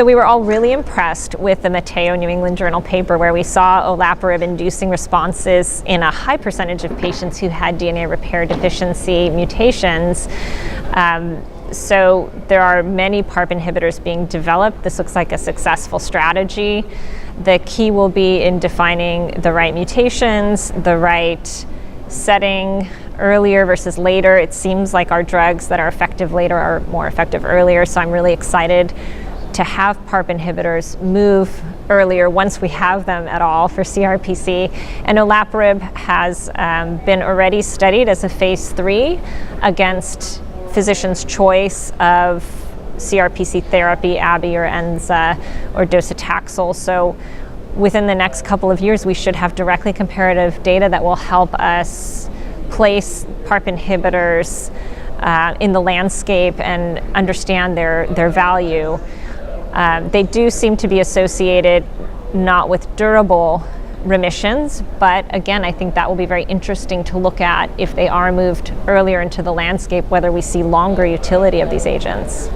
So we were all really impressed with the Mateo New England Journal paper where we saw olaparib inducing responses in a high percentage of patients who had DNA repair deficiency mutations. So there are many PARP inhibitors being developed. This looks like a successful strategy. The key will be in defining the right mutations, the right setting, earlier versus later. It seems like our drugs that are effective later are more effective earlier, so I'm really excited to have PARP inhibitors move earlier once we have them at all for CRPC. And olaparib has been already studied as a phase 3 against physician's choice of CRPC therapy, ABI or ENZA or docetaxel. So within the next couple of years, we should have directly comparative data that will help us place PARP inhibitors in the landscape and understand their value. They do seem to be associated not with durable remissions, but again, I think that will be very interesting to look at if they are moved earlier into the landscape, whether we see longer utility of these agents.